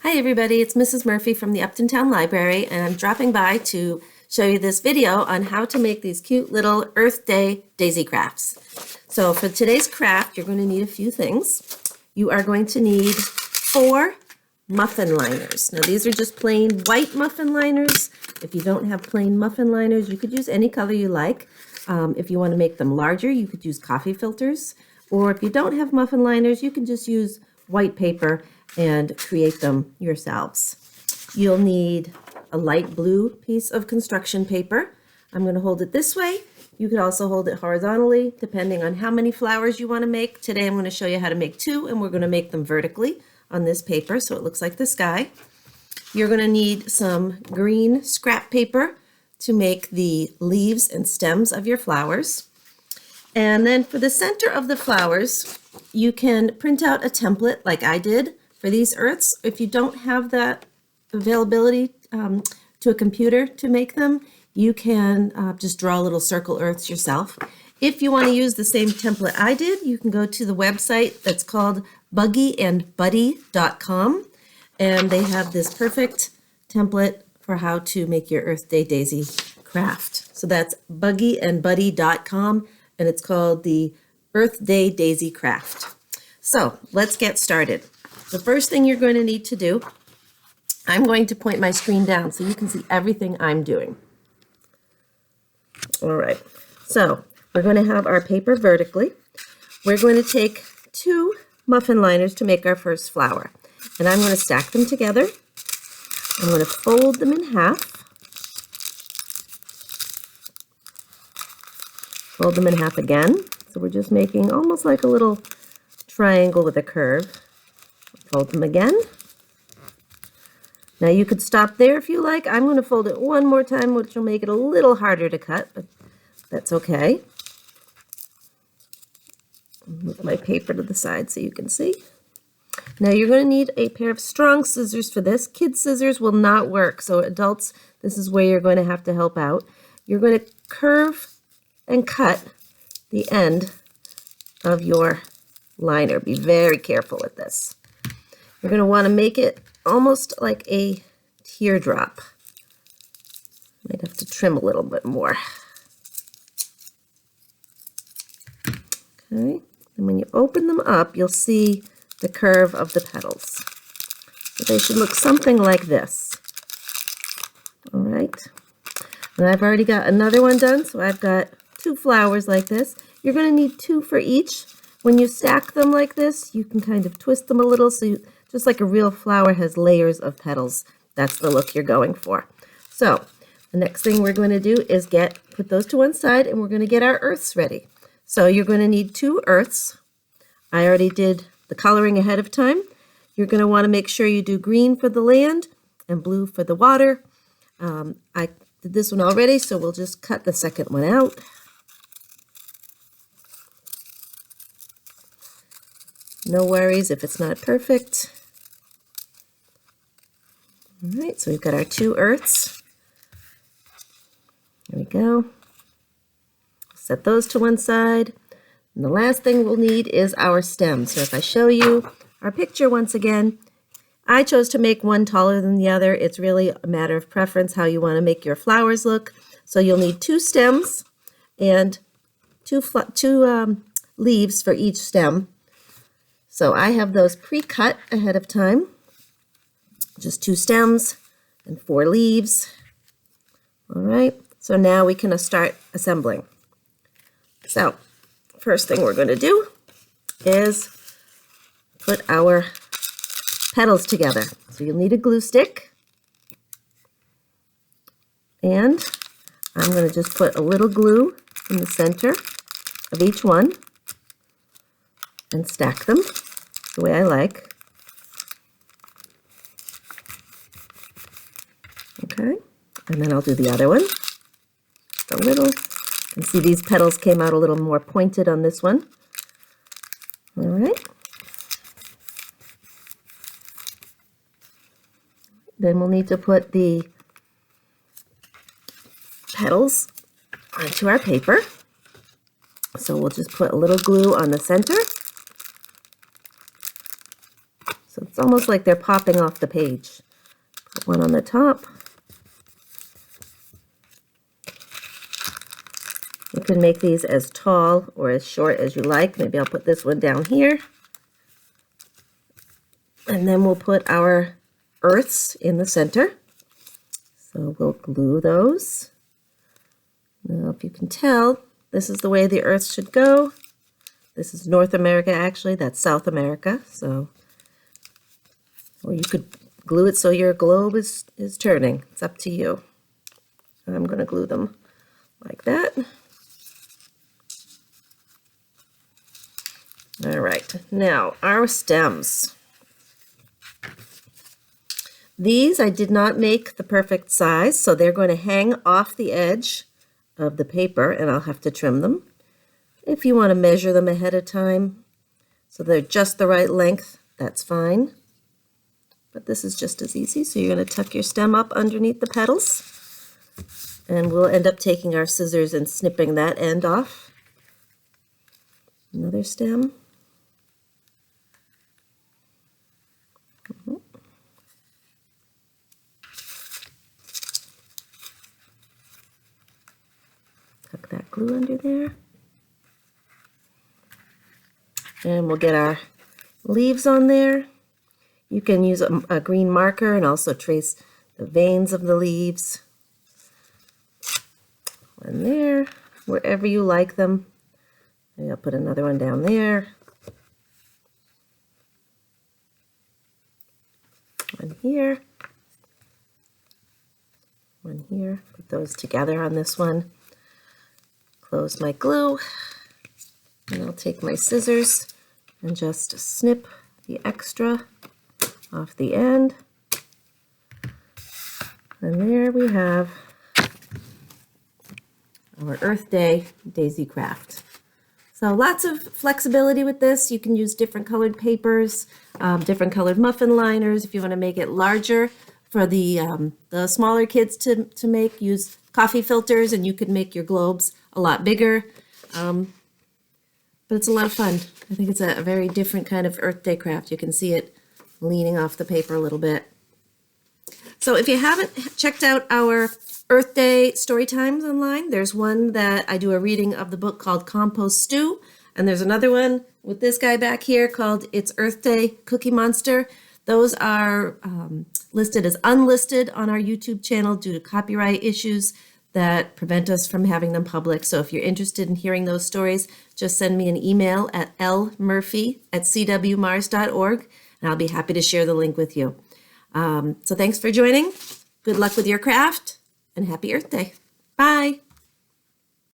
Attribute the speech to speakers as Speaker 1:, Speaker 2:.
Speaker 1: Hi everybody, it's Mrs. Murphy from the Upton Town Library, and I'm dropping by to show you this video on how to make these cute little Earth Day daisy crafts. So for today's craft, you're going to need a few things. You are going to need 4 muffin liners. Now these are just plain white muffin liners. If you don't have plain muffin liners, you could use any color you like. If you want to make them larger, you could use coffee filters. Or if you don't have muffin liners, you can just use white paper and create them yourselves. You'll need a light blue piece of construction paper. I'm going to hold it this way. You could also hold it horizontally, depending on how many flowers you want to make. Today I'm going to show you how to make 2, and we're going to make them vertically on this paper so it looks like the sky. You're going to need some green scrap paper to make the leaves and stems of your flowers. And then for the center of the flowers, you can print out a template like I did for these earths. If you don't have that availability to a computer to make them, you can just draw little circle earths yourself. If you want to use the same template I did, you can go to the website that's called buggyandbuddy.com, and they have this perfect template for how to make your Earth Day daisy craft. So that's buggyandbuddy.com, and it's called the Earth Day Daisy Craft. So let's get started. The first thing you're going to need to do, I'm going to point my screen down so you can see everything I'm doing. All right, so we're going to have our paper vertically. We're going to take 2 muffin liners to make our first flower, and I'm going to stack them together. I'm going to fold them in half. Fold them in half again. So we're just making almost like a little triangle with a curve. Fold them again. Now you could stop there if you like. I'm going to fold it one more time, which will make it a little harder to cut, but that's okay. Move my paper to the side so you can see. Now you're going to need a pair of strong scissors for this. Kids' scissors will not work, so adults, this is where you're going to have to help out. You're going to curve and cut the end of your liner. Be very careful with this. You're going to want to make it almost like a teardrop. Might have to trim a little bit more. Okay, and when you open them up, you'll see the curve of the petals. So they should look something like this. All right, and I've already got another one done, so I've got 2 flowers like this. You're going to need 2 for each. When you stack them like this, you can kind of twist them a little so just like a real flower has layers of petals. That's the look you're going for. So the next thing we're going to do is put those to one side, and we're going to get our earths ready. So you're going to need 2 earths. I already did the coloring ahead of time. You're going to want to make sure you do green for the land and blue for the water. I did this one already, so we'll just cut the second one out. No worries if it's not perfect. All right, so we've got our 2 earths. There we go. Set those to one side. And the last thing we'll need is our stem. So if I show you our picture once again, I chose to make one taller than the other. It's really a matter of preference how you want to make your flowers look. So you'll need 2 stems and 2 leaves for each stem. So I have those pre-cut ahead of time. Just 2 stems and 4 leaves. All right, so now we can start assembling. So first thing we're going to do is put our petals together. So you'll need a glue stick. And I'm going to just put a little glue in the center of each one and stack them the way I like. Okay, and then I'll do the other one. Just a little. You can see these petals came out a little more pointed on this one. All right. Then we'll need to put the petals onto our paper. So we'll just put a little glue on the center. So It's almost like they're popping off the page. Put one on the top. You can make these as tall or as short as you like. Maybe I'll put this one down here. And then we'll put our earths in the center. So we'll glue those. Now, if you can tell, this is the way the earth should go. This is North America, actually. That's South America. So, or you could glue it so your globe is turning. It's up to you. I'm going to glue them like that. All right, now our stems. These I did not make the perfect size, so they're going to hang off the edge of the paper, and I'll have to trim them. If you want to measure them ahead of time so they're just the right length, that's fine. But this is just as easy, so you're going to tuck your stem up underneath the petals, and we'll end up taking our scissors and snipping that end off. Another stem. Tuck that glue under there. And we'll get our leaves on there. You can use a green marker and also trace the veins of the leaves. One there, wherever you like them. Maybe I'll put another one down there. One here. One here. Put those together on this one. Close my glue, and I'll take my scissors and just snip the extra off the end. And there we have our Earth Day daisy craft. So lots of flexibility with this. You can use different colored papers, different colored muffin liners. If you want to make it larger for the smaller kids to make, use coffee filters, and you could make your globes a lot bigger. But it's a lot of fun. I think it's a very different kind of Earth Day craft. You can see it leaning off the paper a little bit. So if you haven't checked out our Earth Day story times online, there's one that I do a reading of the book called Compost Stew, and there's another one with this guy back here called It's Earth Day Cookie Monster. Those are listed as unlisted on our YouTube channel due to copyright issues that prevent us from having them public. So if you're interested in hearing those stories, just send me an email at lmurphy@cwmars.org, and I'll be happy to share the link with you. So thanks for joining. Good luck with your craft, and happy Earth Day. Bye.